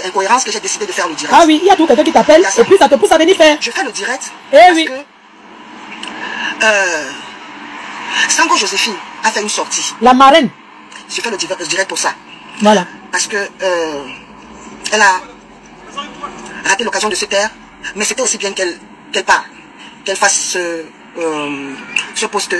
incohérence que j'ai décidé de faire le direct. Ah oui, il y a tout quelqu'un qui t'appelle et puis ça te pousse à venir faire. Je fais le direct parce que Sango Joséphine a fait une sortie. La marraine. Je fais le direct pour ça. Voilà. Parce que elle a raté l'occasion de se taire, mais c'était aussi bien qu'elle parle, qu'elle fasse ce poste.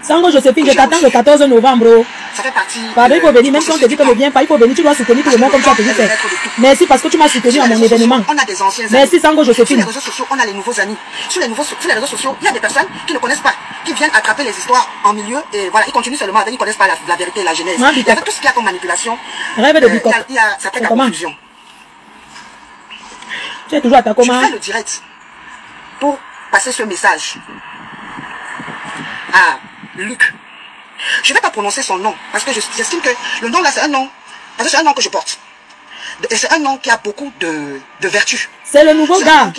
Sango Joséphine, je t'attends le 14 novembre. Ça fait partie. Pardon, il faut venir, même si on te dit que ne viens pas, il faut venir, tu dois soutenir tout le monde comme tu as toujours fait. Merci parce que tu m'as soutenu à mon événement. On a des anciens amis. Merci Sango Joséphine. Sur les réseaux sociaux, on a les nouveaux amis. Sur les réseaux sociaux, il y a des personnes qui ne connaissent pas, qui viennent attraper les histoires en milieu et voilà, ils continuent seulement avec, ils ne connaissent pas la vérité, la genèse. Il y a tout ce qu'il y a comme manipulation. Rêve de Bicop. Ça fait la confusion. Tu es toujours à ta commande. Je fais le direct pour passer ce message à Luc. Je ne vais pas prononcer son nom parce que j'estime que le nom là c'est un nom, parce que c'est un nom que je porte. Et c'est un nom qui a beaucoup de vertus. C'est le nouveau gars.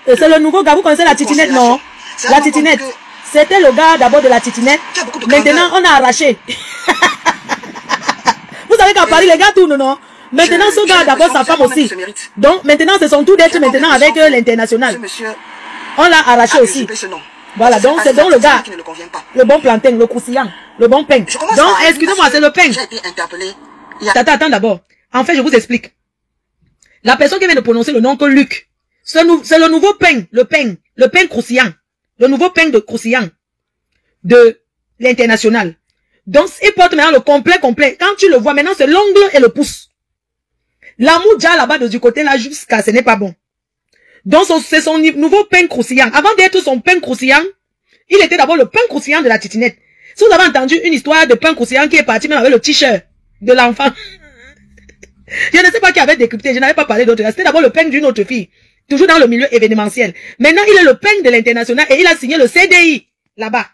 C'est le nouveau gars. Vous connaissez la titinette, non? La titinette. C'était le gars d'abord de la titinette. Maintenant on a arraché. Vous savez qu'à Paris les gars tournent, non? Maintenant ce gars d'abord sa femme aussi. Donc maintenant ce sont tous d'être maintenant avec l'international. On l'a arraché aussi. Voilà, donc c'est donc le gars, le bon plantain, le croustillant, le bon pain. Donc, excusez-moi, c'est le pain. Attends d'abord. En fait, je vous explique. La personne qui vient de prononcer le nom que Luc, c'est le nouveau pain, le pain croustillant, le nouveau pain de croustillant de l'international. Donc, il porte maintenant le complet. Quand tu le vois, maintenant, c'est l'ongle et le pouce. L'amour déjà là-bas, du côté là, jusqu'à, ce n'est pas bon. Donc, c'est son nouveau pain croustillant. Avant d'être son pain croustillant, il était d'abord le pain croustillant de la titinette. Si vous avez entendu une histoire de pain croustillant qui est parti même avec le t-shirt de l'enfant. Je ne sais pas qui avait décrypté, je n'avais pas parlé d'autre. C'était d'abord le pain d'une autre fille. Toujours dans le milieu événementiel. Maintenant, il est le pain de l'international et il a signé le CDI là-bas.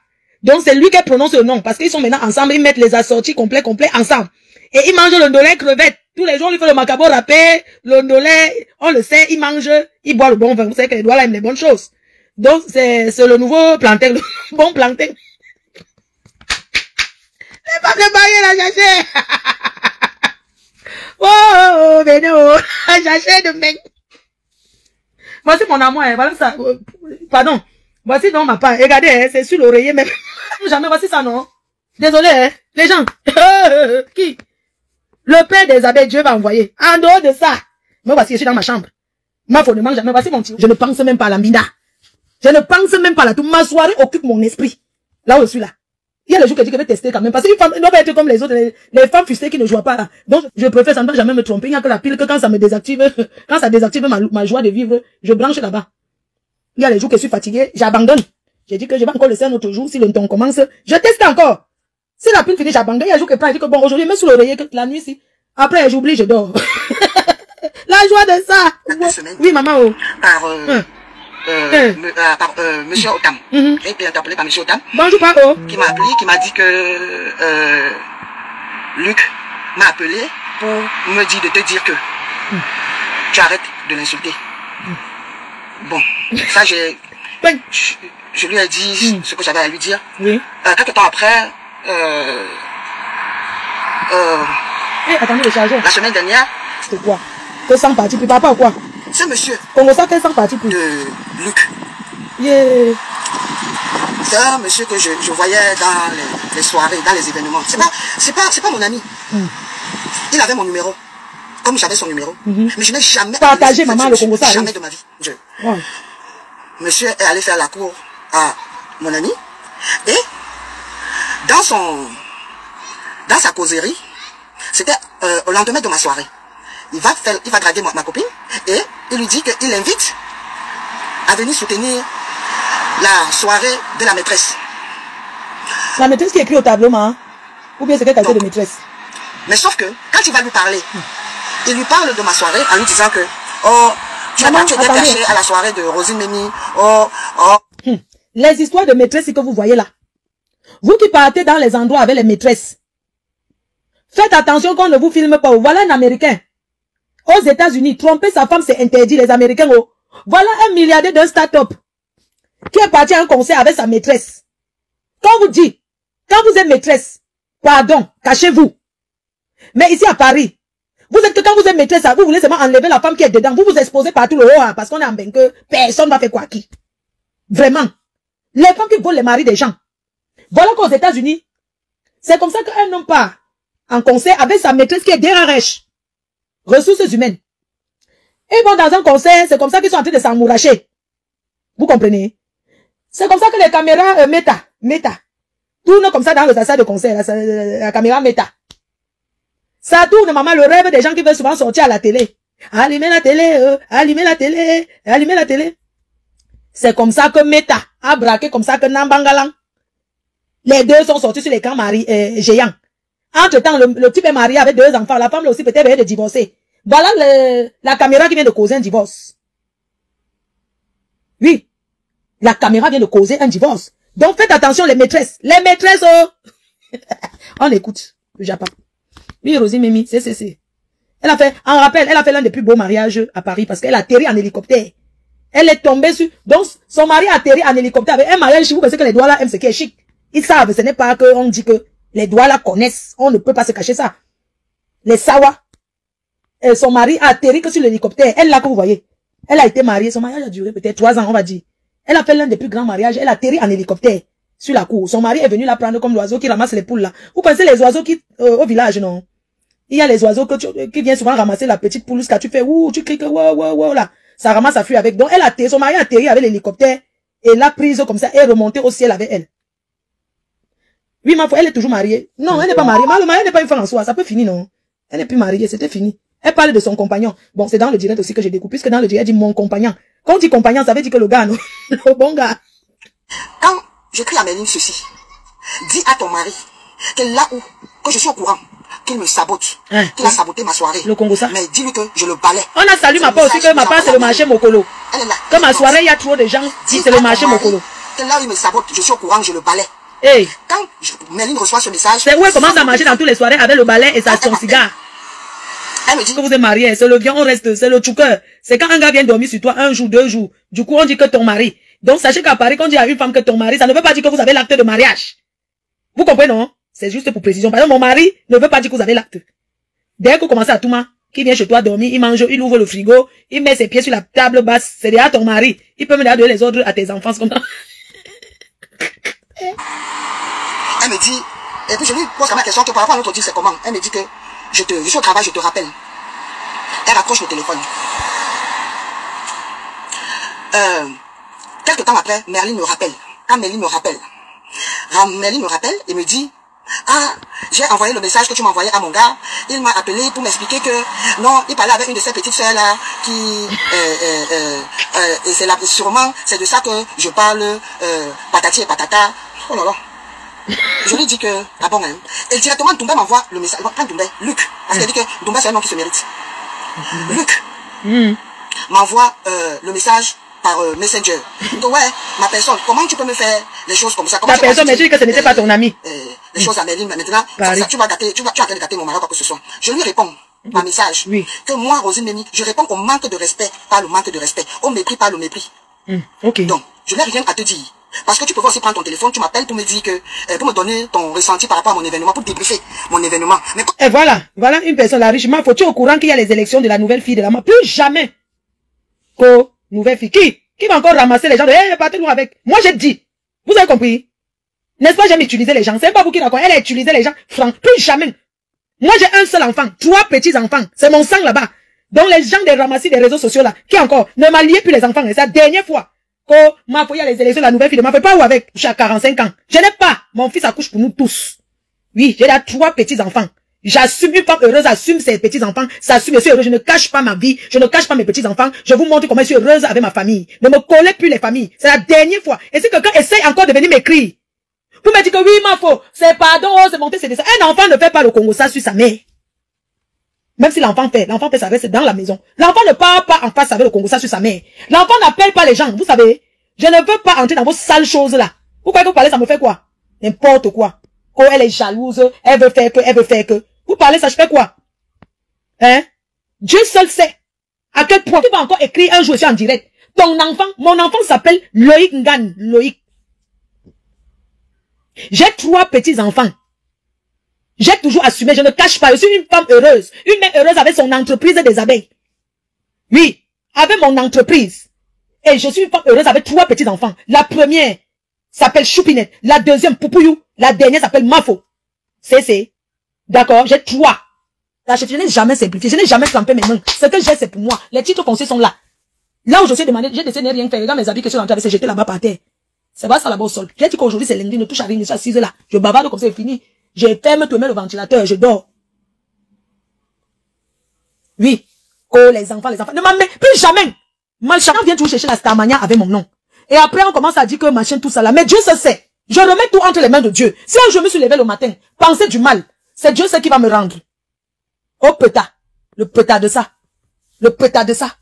Donc, c'est lui qui prononce le nom. Parce qu'ils sont maintenant ensemble, ils mettent les assortis complets ensemble. Et ils mangent le ndolé crevette. Tous les jours, on lui fait le macabo râpé, le ndolé, on le sait, il mange, il boit le bon vin. Vous savez que les doigts là aiment les bonnes choses. Donc, c'est le nouveau plantain, le bon plantain. Les femmes de marier la chercher. Oh, venez, oh, chercher de mec. Voici mon amour, voilà ça. Pardon. Voici donc ma part. Regardez, c'est sur l'oreiller même. Jamais, voici ça, non? Désolé, les gens. Qui? Le père des abeilles, Dieu va envoyer. En dehors de ça. Mais voici, je suis dans ma chambre. Ma femme ne mange jamais. Voici mon petit. Je ne pense même pas à la mina. Je ne pense même pas à la tout. Ma soirée occupe mon esprit. Là où je suis là. Il y a les jours que je dis que je vais tester quand même. Parce qu'une femme ne doit pas être comme les autres. Les femmes fustées qui ne jouent pas là. Donc, je préfère, ça ne va jamais me tromper. Il n'y a que la pile que quand ça me désactive, quand ça désactive ma joie de vivre, je branche là-bas. Il y a les jours que je suis fatigué, j'abandonne. J'ai dit que je vais encore laisser un autre jour. Si le temps commence, je teste encore. Si la pile finit, j'abandonne. Il y a un jour que je dis que bon, aujourd'hui, mets sous l'oreiller la nuit, si. Après, j'oublie, je dors. La joie de ça. Oui, maman, oh. Par Monsieur Otam. J'ai été interpellé par Monsieur Otam. Bonjour, Pao. Qui m'a appelé, qui m'a dit que Luc m'a appelé pour me dire de te dire que tu arrêtes de l'insulter. Bon, ça je lui ai dit ce que j'avais à lui dire. Oui. Quelques temps après, attendez le chargeur. La semaine dernière. C'est quoi? Que 100 parties pour papa ou quoi? C'est monsieur. Congo ça que 100 parties pour. De Luc. Yeah. C'est un monsieur que je voyais dans les soirées, dans les événements. C'est pas mon ami. Il avait mon numéro. Comme j'avais son numéro. Mais je n'ai jamais partagé maman le Congo ça. Jamais de ma vie. Monsieur est allé faire la cour à mon ami. Et dans sa causerie, c'était au lendemain de ma soirée. Il va draguer ma copine et il lui dit qu'il invite à venir soutenir la soirée de la maîtresse. La maîtresse qui écrit au tableau, hein? Ou bien c'est quelqu'un de maîtresse? Mais sauf que quand il va lui parler, il lui parle de ma soirée en lui disant que tu étais caché à la soirée de Rosine Méni. Les histoires de maîtresses que vous voyez là. Vous qui partez dans les endroits avec les maîtresses, faites attention qu'on ne vous filme pas. Voilà un Américain. Aux États-Unis, tromper sa femme, c'est interdit, les Américains. Voilà un milliardaire d'un start-up qui est parti à un concert avec sa maîtresse. Quand vous dites, quand vous êtes maîtresse, pardon, cachez-vous. Mais ici à Paris, Vous êtes que quand vous êtes maîtresse, vous voulez seulement enlever la femme qui est dedans. Vous vous exposez partout le haut, parce qu'on est en bain que personne va faire quoi qui. Vraiment. Les femmes qui volent les maris des gens. Voilà qu'aux États-Unis, c'est comme ça qu'un homme part en concert avec sa maîtresse qui est DRH. Ressources humaines. Ils vont dans un concert, c'est comme ça qu'ils sont en train de s'emmouracher. Vous comprenez? C'est comme ça que les caméras Meta, tournent comme ça dans le salle de concert, la caméra Meta. Ça tourne, maman, le rêve des gens qui veulent souvent sortir à la télé. Allumez la télé, allumez la télé, allumez la télé. C'est comme ça que Meta a braqué, comme ça que Nambangalang. Les deux sont sortis sur l'écran géant. Entre-temps, le type est marié avec 2 enfants. La femme là aussi peut-être vient de divorcer. Voilà la caméra qui vient de causer un divorce. Oui. La caméra vient de causer un divorce. Donc faites attention les maîtresses. Les maîtresses, oh. On écoute le Japon. Oui, Rosie Mimi, c'est. Elle a fait l'un des plus beaux mariages à Paris parce qu'elle a atterri en hélicoptère. Elle est tombée sur... Donc, son mari a atterri en hélicoptère avec un mariage chez vous parce que les doigts là aiment ce qui est chic. Ils savent, ce n'est pas qu'on dit que les doigts là connaissent. On ne peut pas se cacher ça. Les Sawa. Son mari a atterri que sur l'hélicoptère. Elle là que vous voyez. Elle a été mariée. Son mariage a duré peut-être 3 ans, on va dire. Elle a fait l'un des plus grands mariages. Elle a atterri en hélicoptère sur la cour. Son mari est venu la prendre comme l'oiseau qui ramasse les poules là. Vous pensez les oiseaux qui au village, non? Il y a les oiseaux qui viennent souvent ramasser la petite poule quand tu fais ouh, tu cries que wow là. Ça ramasse sa fuite avec. Donc elle a atterri, son mari a atterri avec l'hélicoptère et l'a prise comme ça et remontée au ciel avec elle. Oui, ma foi, elle est toujours mariée. Non, elle n'est pas mariée. Le mari n'est pas une femme en soi. Ça peut finir, non? Elle n'est plus mariée, c'était fini. Elle parle de son compagnon. Bon, c'est dans le direct aussi que j'ai découpé, puisque dans le direct, elle dit mon compagnon. Quand on dit compagnon, ça veut dire que le gars, non? Le bon gars. Quand j'écris à Méline ceci, dis à ton mari que là où, que je suis au courant, qu'il me sabote, qu'il a saboté ma soirée. Le Congo ça. Mais dis-lui que je le balais. On a salué ma part aussi, que ma part c'est le marché Mokolo. Elle est là. Comme ma soirée, il y a trop de gens, dit c'est le marché Mokolo. Que là où il me sabote, je suis au courant, je le balais. Hey. Quand Méline reçoit ce message, c'est où elle commence à marcher dans toutes les soirées avec le balai et son cigare. Elle me dit que vous êtes mariés, c'est le viande, on reste, c'est le chouker. C'est quand un gars vient dormir sur toi 1 jour, 2 jours. Du coup, on dit que ton mari. Donc, sachez qu'à Paris, quand on dit à une femme que ton mari, ça ne veut pas dire que vous avez l'acte de mariage. Vous comprenez, non? C'est juste pour précision. Par exemple, mon mari ne veut pas dire que vous avez l'acte. Dès que vous commencez à tout mal, qui vient chez toi dormir, il mange, il ouvre le frigo, il met ses pieds sur la table basse, c'est déjà ton mari. Il peut me donner les ordres à tes enfants, comme ça. Elle me dit, et puis je lui pose la question que par rapport à notre dire c'est comment. Elle me dit que je suis au travail, je te rappelle. Elle raccroche le téléphone. Quelque temps après, Merline me rappelle. Quand Merline me rappelle, et me dit, ah, j'ai envoyé le message que tu m'as envoyé à mon gars. Il m'a appelé pour m'expliquer que, non, il parlait avec une de ses petites sœurs là, qui, et c'est là, sûrement, c'est de ça que je parle, patati et patata. Oh là là. Je lui dis que, ah bon, hein. Et directement, Doumbé m'envoie le message, pas Doumbé, Luc. Parce qu'elle dit que Doumbé c'est un nom qui se mérite. Luc m'envoie le message par Messenger. Donc ouais, ma personne, comment tu peux me faire les choses comme ça? Ta personne, mais tu dis que ce n'était pas ton ami. Les choses à Méline, maintenant, ça, tu vas gâter, tu es en train de gâter mon mari, quoi que ce soit. Je lui réponds, par message, que moi, Rosine Mimi, je réponds au manque de respect, pas le manque de respect, au mépris, pas le mépris. Ok. Donc, je n'ai rien à te dire. Parce que tu peux aussi prendre ton téléphone, tu m'appelles pour me dire que, pour me donner ton ressenti par rapport à mon événement, pour débriefer mon événement. Mais... Et voilà une personne, la riche. Faut-tu au courant qu'il y a les élections de la nouvelle fille de la mort? Plus jamais. Nouvelle fille. Qui va encore ramasser les gens de, partez loin avec. Moi, j'ai dit. Vous avez compris? N'est-ce pas, j'aime utiliser les gens. C'est pas vous qui d'accord. Elle a utilisé les gens. Franck, plus jamais. Moi, j'ai un seul enfant. 3 petits enfants. C'est mon sang là-bas. Donc, les gens des ramassis des réseaux sociaux là, qui encore, ne m'alliez plus les enfants. Et c'est la dernière fois. Ma fille a les élections de la nouvelle fille de ma fille, pas où avec, je suis à 45 ans. Je n'ai pas. Mon fils accouche pour nous tous. Oui, j'ai là 3 petits enfants. J'assume, une femme heureuse assume ses petits enfants, s'assume, je suis heureuse, je ne cache pas ma vie, je ne cache pas mes petits enfants, je vous montre comment je suis heureuse avec ma famille. Ne me collez plus les familles. C'est la dernière fois. Et si quelqu'un essaye encore de venir m'écrire, vous me dites que oui, ma faux, c'est pardon, c'est monté, c'est ça. Un enfant ne fait pas le Congo, ça sur sa mère. Même si l'enfant fait ça reste dans la maison. L'enfant ne part pas en face avec le Congo, ça sur sa mère. L'enfant n'appelle pas les gens, vous savez. Je ne veux pas entrer dans vos sales choses là. Vous croyez que vous parlez, ça me fait quoi? N'importe quoi. Elle est jalouse, elle veut faire que. Vous parlez, ça je fais quoi? Hein? Dieu seul sait à quel point tu vas encore écrire un jour, je suis en direct. Ton enfant, mon enfant s'appelle Loïc Ngan. Loïc. J'ai 3 petits enfants. J'ai toujours assumé, je ne cache pas. Je suis une femme heureuse. Une mère heureuse avec son entreprise des abeilles. Oui, avec mon entreprise. Et je suis une femme heureuse avec 3 petits-enfants. La première s'appelle Choupinette. La deuxième, Poupouyou. La dernière s'appelle Mafo. C'est. D'accord, j'ai 3. Je n'ai jamais simplifié. Je n'ai jamais trempé mes mains. Ce que j'ai, c'est pour moi. Les titres fonciers sont là. Là où je suis demandé, j'ai décidé de rien faire. Regarde mes habits que je suis rentré avec, c'est jeté là-bas par terre. C'est pas ça là-bas au sol. J'ai dit qu'aujourd'hui, c'est lundi, ne touche à rien, je suis assise là. Je bavarde comme ça, c'est fini. Je ferme tout le ventilateur, je dors. Oui. Oh, les enfants. Ne m'amène plus jamais. Malchance vient toujours chercher la Starmania avec mon nom. Et après, on commence à dire que machin, tout ça là. Mais Dieu se sait. Je remets tout entre les mains de Dieu. Si je me suis levé le matin, penser du mal, c'est Dieu ce qui va me rendre. Oh, pétard. Le pétard de ça. Le pétard de ça.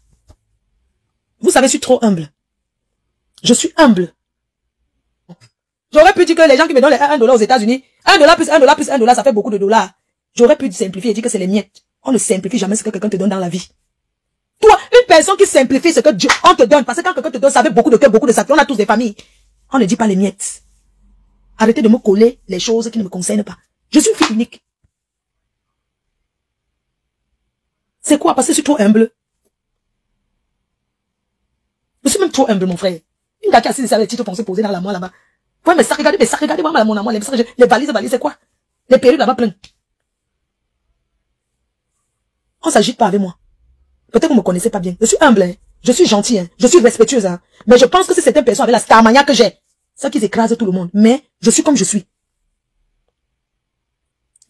Vous savez, je suis trop humble. Je suis humble. J'aurais pu dire que les gens qui me donnent les $1 aux États-Unis, $1 plus $1 plus $1, ça fait beaucoup de dollars. J'aurais pu simplifier et dire que c'est les miettes. On ne simplifie jamais ce que quelqu'un te donne dans la vie. Toi, une personne qui simplifie ce que Dieu, on te donne, parce que quand quelqu'un te donne, ça fait beaucoup de cœur, beaucoup de sacrifices. On a tous des familles. On ne dit pas les miettes. Arrêtez de me coller les choses qui ne me concernent pas. Je suis une fille unique. C'est quoi? Parce que je suis trop humble. Je suis même trop humble, mon frère. Une gars qui a assise sur les titres foncés posés dans la main là-bas. Ouais, mais ça, regardez, mon amour, les valises, c'est quoi? Les perruques là-bas plein. On s'agite pas avec moi. Peut-être que vous me connaissez pas bien. Je suis humble, hein. Je suis gentil, hein. Je suis respectueuse, hein. Mais je pense que si certaines personnes avaient la Starmania que j'ai, ça qui écrase tout le monde. Mais je suis comme je suis.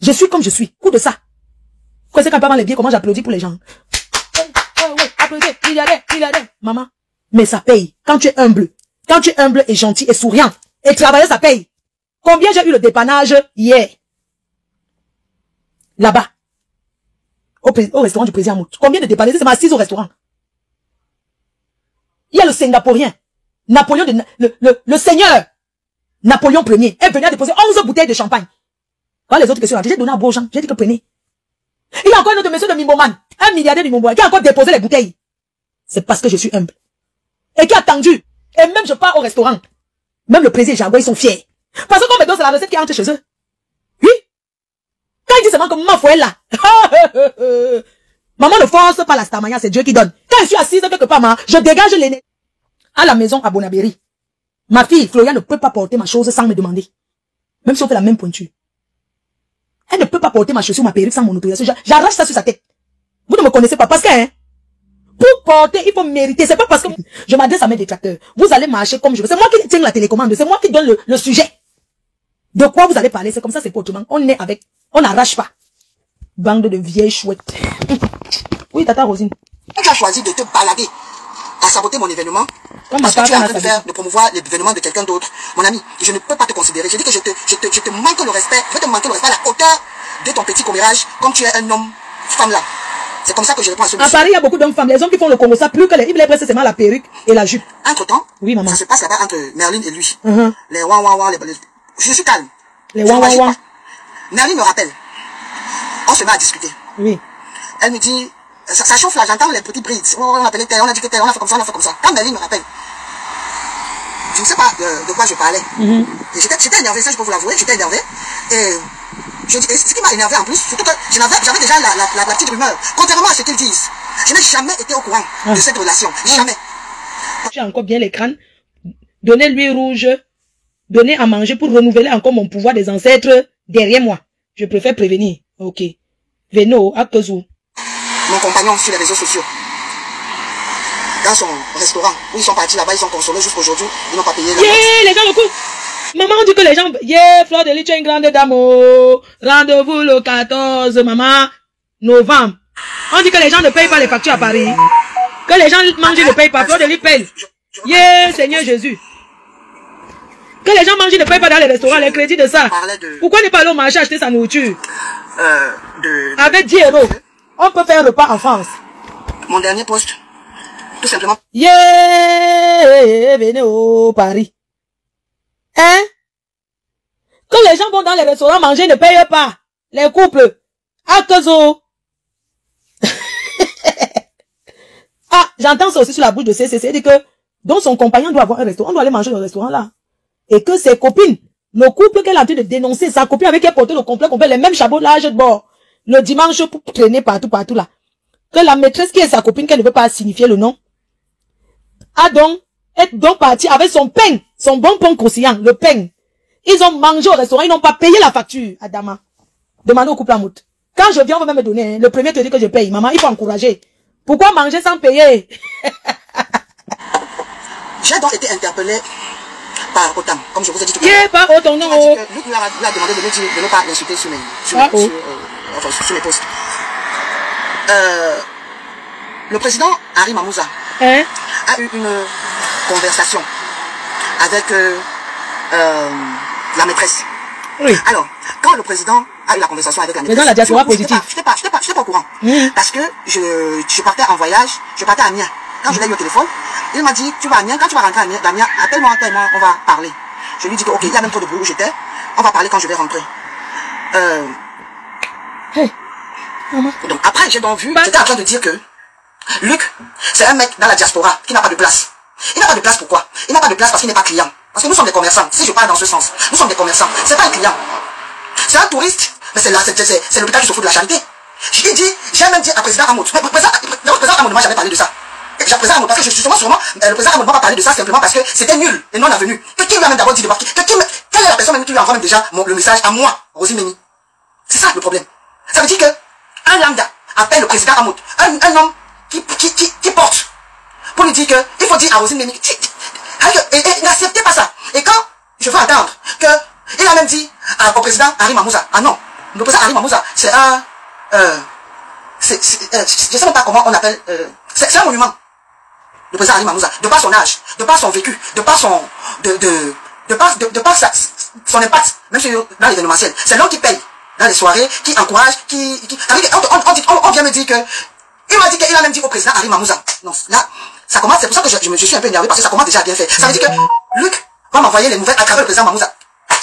Je suis comme je suis. Coup de ça. Quand c'est quand parle les biens, comment j'applaudis pour les gens? Ouais, applaudissez, milliardaire. Maman. Mais ça paye. Quand tu es humble et gentil et souriant, et travailler, ça paye. Combien j'ai eu le dépannage hier? Là-bas. Au restaurant du président Mout. Combien de dépanneurs? C'est ma assise au restaurant. Il y a le Singapourien. Napoléon le seigneur. Napoléon Ier est venu à déposer 11 bouteilles de champagne. Voilà les autres questions. J'ai donné à beaux gens. J'ai dit que prenez. Il y a encore un autre monsieur de Mimboman. Un milliardaire de Mimboman qui a encore déposé les bouteilles. C'est parce que je suis humble. Et qui a attendu. Et même je pars au restaurant. Même le président et Jaguar, ils sont fiers. Parce que comme me donne, c'est la recette qui entre chez eux. Oui. Quand il dit seulement que ma foi est là. Maman ne force pas la Starmania, c'est Dieu qui donne. Quand je suis assise quelque part, je dégage l'aîné. À la maison à Bonabéry. Ma fille, Florian, ne peut pas porter ma chose sans me demander. Même si on fait la même pointure. Elle ne peut pas porter ma chaussure, ma perruque sans mon autorisation. J'arrache ça sur sa tête. Vous ne me connaissez pas. Parce que, hein, pour porter, il faut mériter. C'est pas parce que je m'adresse à mes détracteurs. Vous allez marcher comme je veux. C'est moi qui tiens la télécommande. C'est moi qui donne le sujet. De quoi vous allez parler. C'est comme ça, c'est pas autrement. On est avec. On n'arrache pas. Bande de vieilles chouettes. Oui, Tata Rosine. Tu as choisi de te balader à saboter mon événement. Parce que tu es en train de promouvoir l'événement de quelqu'un d'autre. Mon ami, je ne peux pas te considérer. Je dis que je te manque le respect. Je vais te manquer le respect à la hauteur de ton petit commérage, comme tu es un homme, femme là. C'est comme ça que je réponds à ce monsieur. À Paris, il y a beaucoup d'hommes femmes. Les hommes qui font le Congo, ça plus que les Iblis, c'est seulement la perruque et la jupe. Entre temps, oui, maman. Ça se passe là-bas entre Merlin et lui. Les ouin, je suis calme. Les ouin. Merlin me rappelle. On se met à discuter. Oui. Elle me dit, ça chauffe là, j'entends les petits brides. On appelait tel, on a dit que tel, on a fait comme ça, on a fait comme ça. Quand Merlin me rappelle, je ne sais pas de quoi je parlais. Et j'étais énervé, ça je peux vous l'avouer, j'étais énervé. Et je dis, et ce qui m'a énervé en plus, surtout que j'avais déjà la petite rumeur. Contrairement à ce qu'ils disent, je n'ai jamais été au courant de cette relation. Jamais. J'ai encore bien l'écran. Donnez l'huile rouge. Donnez à manger pour renouveler encore mon pouvoir des ancêtres derrière moi. Je préfère prévenir. Ok. Veno, à Kezou. Mon compagnon sur les réseaux sociaux. Dans son restaurant, où ils sont partis là-bas, ils sont consolés jusqu'aujourd'hui. Ils n'ont pas payé la note. Les gens beaucoup. Maman dit que les gens... Fleur de Lis, tu es une grande dame. Rendez-vous le 14, maman, novembre. On dit que les gens ne payent pas les factures à Paris. Que les gens mangent et ne payent pas. Fleur de Lis paye. Seigneur Jésus. Que les gens mangent et ne payent pas dans les restaurants, les crédits de ça. Pourquoi ne pas aller au marché acheter sa nourriture? Avec 10 €, on peut faire un repas en France. Mon dernier poste, tout simplement. Venez au Paris. Hein? Que les gens vont dans les restaurants manger, ne payent pas. Les couples. Akezo. Ah, j'entends ça aussi sur la bouche de CCC, dit que, donc son compagnon doit avoir un restaurant, on doit aller manger dans le restaurant là. Et que ses copines Le couple qu'elle est en train de dénoncer, sa copine avec qui elle portait le complet, les mêmes chapeaux-là de bord. Le dimanche pour traîner partout là. Que la maîtresse qui est sa copine, qu'elle ne veut pas signifier le nom, est donc partie avec son pain, son bon pain croustillant, le pain. Ils ont mangé au restaurant, ils n'ont pas payé la facture, Adama. Demandez au couple à moute. Quand je viens, on va même me donner, le premier te dit que je paye. Maman, il faut encourager. Pourquoi manger sans payer? J'ai donc été interpellé par Otam, comme je vous ai dit tout à l'heure. Par Otam, non. Luc lui a demandé de ne pas l'insulter sur mes posts. Le président Harry Mamouza a eu une conversation avec la maîtresse. Oui. Alors, quand le président a eu la conversation avec la maîtresse, dans la diaspora positive. Je n'étais pas au courant. Parce que je partais en voyage, je partais à Amiens. Quand je l'ai eu au téléphone, il m'a dit, tu vas à Amiens, quand tu vas rentrer à Amiens, appelle-moi, on va parler. Je lui dis que, ok, il y a même trop de bruit où j'étais, on va parler quand je vais rentrer. Donc après, j'ai donc vu, j'étais en train de dire que Luc, c'est un mec dans la diaspora qui n'a pas de place. Il n'a pas de place pourquoi? Il n'a pas de place parce qu'il n'est pas client. Parce que nous sommes des commerçants. Si je parle dans ce sens, nous sommes des commerçants. C'est pas un client. C'est un touriste. Mais c'est l'hôpital qui se fout de la charité. J'ai dit, j'ai même dit à président Hamoud. Mais le président Hamoud ne m'a jamais parlé de ça. J'ai président Hamoud parce que sûrement, le président Hamoud ne m'a pas parlé de ça simplement parce que c'était nul et non avenu. Que qui lui a même d'abord dit de marquer? Quelle est la personne même qui lui envoie même déjà le message à moi, Rosie Méni? C'est ça le problème. Ça veut dire que un lambda appelle le président Hamoud, un homme qui porte, pour lui dire que il faut dire à Rosie Méni. Et n'acceptez pas ça. Et quand je veux entendre que il a même dit au président Harry Mamouza, ah non, le président Harry Mamouza, c'est un je sais même pas comment on appelle, c'est un monument. Le président Harry Mamouza, de par son âge, de par son vécu, de par son son impact, même dans l'événementiel. C'est l'homme qui paye dans les soirées, qui encourage, on vient me dire que il m'a dit qu'il a même dit au président Harry Mamouza. Non, là, ça commence, c'est pour ça que je suis un peu énervé parce que ça commence déjà à bien faire. Ça veut dire que Luc va m'envoyer les nouvelles à travers le président Mamouza.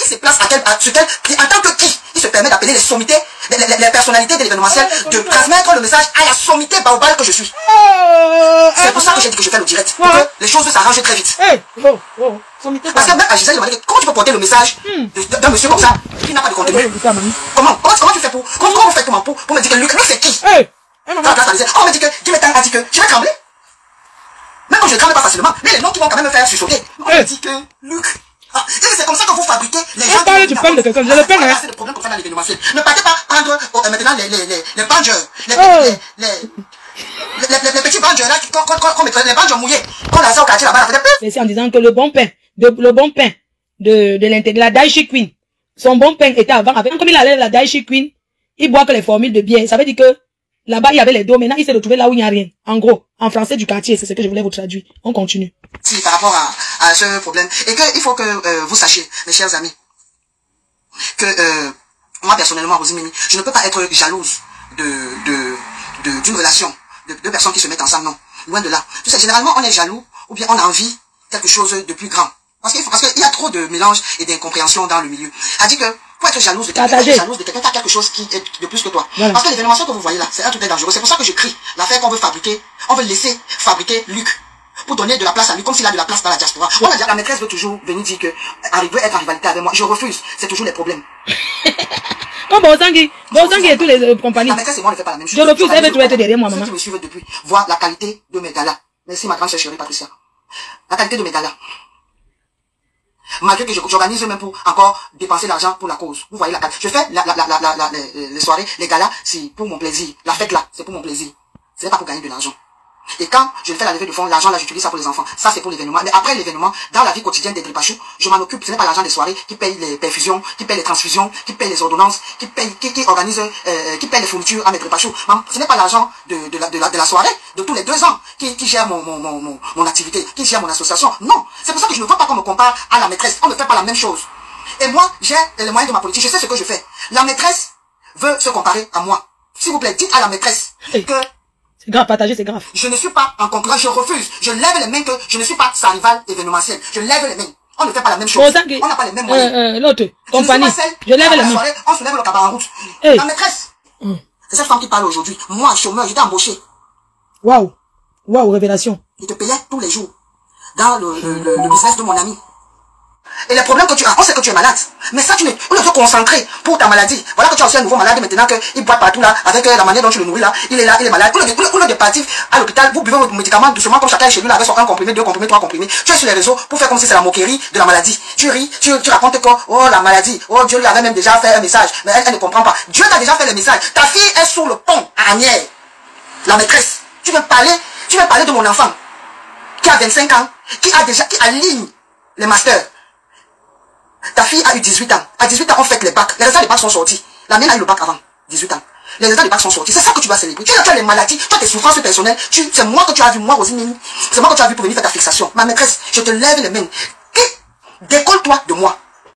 Il se place sur quel, en tant que qui il se permet d'appeler les sommités, les personnalités de l'événementiel, de transmettre le message à la sommité baobal que je suis. C'est pour ça que j'ai dit que je fais le direct. Pour que les choses s'arrangent très vite. Parce que même à Gisèle, il m'a dit, comment tu peux porter le message d'un monsieur comme ça, qui n'a pas de contenu? Comment tu fais comment vous faites pour me dire que Luc c'est qui? On me dit que Dimetan a dit que je vais trembler. Même quand je ne tremble pas facilement, mais les noms qui vont quand même me faire chuchoter. On me dit que Luc. C'est comme ça que vous fabriquez les gens. Tu parles de quelqu'un, je le parle. C'est le problème qu'on fait dans l'événementiel. Ne partez pas prendre maintenant les bangers, les petits bangers là, qu'on mettrait, les bangers mouillés, qu'on a ça au quartier là-bas. C'est en disant que le bon pain de la Daichi Queen, son bon pain était avant, comme il allait la Daichi Queen, il boit que les formules de bière. Ça veut dire que là-bas, il y avait les dos. Maintenant, il s'est retrouvé là où il n'y a rien. En gros, en français du quartier, c'est ce que je voulais vous traduire. On continue. Si, par rapport à ce problème. Et qu'il faut que vous sachiez, mes chers amis, que moi, personnellement, Rosie Méni, je ne peux pas être jalouse d'une relation de deux personnes qui se mettent ensemble. Non, loin de là. Tu sais, généralement, on est jaloux ou bien on a envie de quelque chose de plus grand. Parce qu'il y a trop de mélange et d'incompréhension dans le milieu. A dit que pour être jalouse de quelqu'un, qui a quelque chose qui est de plus que toi. Voilà. Parce que l'événementiel que vous voyez là, c'est un truc dangereux. C'est pour ça que je crie l'affaire qu'on veut fabriquer. On veut laisser fabriquer Luc pour donner de la place à lui, comme s'il a de la place dans la diaspora. Voilà, la maîtresse veut toujours venir dire que veut être en rivalité avec moi. Je refuse. C'est toujours les problèmes. Comme Bozangi et tous les compagnies. La maîtresse et moi ne fait pas la même chose. Je refuse, elle veut toujours être derrière moi, maman. Ceux qui me suivent depuis voient la qualité de mes galas. Merci ma grande sœur chérie Patricia. La qualité de mes galas. Malgré que j'organise même pour encore dépenser l'argent pour la cause. Vous voyez la carte. Je fais les soirées, les galas, c'est pour mon plaisir. La fête là, c'est pour mon plaisir. Ce n'est pas pour gagner de l'argent. Et quand je fais la levée de fonds, l'argent là, j'utilise ça pour les enfants. Ça, c'est pour l'événement. Mais après l'événement, dans la vie quotidienne des Dripachou, je m'en occupe. Ce n'est pas l'argent des soirées qui paye les perfusions, qui paye les transfusions, qui paye les ordonnances, qui organise, qui paye les fournitures à mes Dripachou. Ce n'est pas l'argent de la soirée, de tous les 2 ans, qui gère mon activité, qui gère mon association. Non. C'est pour ça que je ne veux pas qu'on me compare à la maîtresse. On ne fait pas la même chose. Et moi, j'ai les moyens de ma politique. Je sais ce que je fais. La maîtresse veut se comparer à moi. S'il vous plaît, dites à la maîtresse que c'est grave, partager, c'est grave. Je ne suis pas en concurrence, je refuse. Je lève les mains que je ne suis pas sa rivale événementielle. Je lève les mains. On ne fait pas la même chose. On n'a pas les mêmes moyens. L'autre, compagnie. Je lève les mains. On se lève le cabas en route. La maîtresse. C'est cette femme qui parle aujourd'hui. Moi, chômeur, j'étais embauché. Waouh. Waouh, révélation. Il te payait tous les jours. Dans le business de mon ami. Et les problèmes que tu as, on sait que tu es malade. Mais ça, on doit te concentrer pour ta maladie. Voilà que tu as aussi un nouveau malade maintenant qu'il boit partout là, avec la manière dont tu le nourris là. Il est là, il est malade. Au lieu de partir à l'hôpital, vous buvez vos médicaments doucement comme chacun est chez lui là, avec son 1 comprimé, 2 comprimés, 3 comprimés. Tu es sur les réseaux pour faire comme si c'est la moquerie de la maladie. Tu ris, tu racontes que, oh la maladie, oh Dieu lui avait même déjà fait un message. Mais elle ne comprend pas. Dieu t'a déjà fait le message. Ta fille est sur le pont à Anières. La maîtresse. Tu veux parler de mon enfant qui a 25 ans, qui aligne les masters. Ta fille a eu 18 ans. À 18 ans, on fête les bacs. Les résultats des bacs sont sortis. La mienne a eu le bac avant 18 ans. Les résultats des bacs sont sortis. C'est ça que tu dois célébrer. Tu as les maladies, tu as tes souffrances personnelles. C'est moi que tu as vu, moi aussi, c'est moi que tu as vu pour venir faire ta fixation. Ma maîtresse, je te lève les mains. Décolle-toi de moi.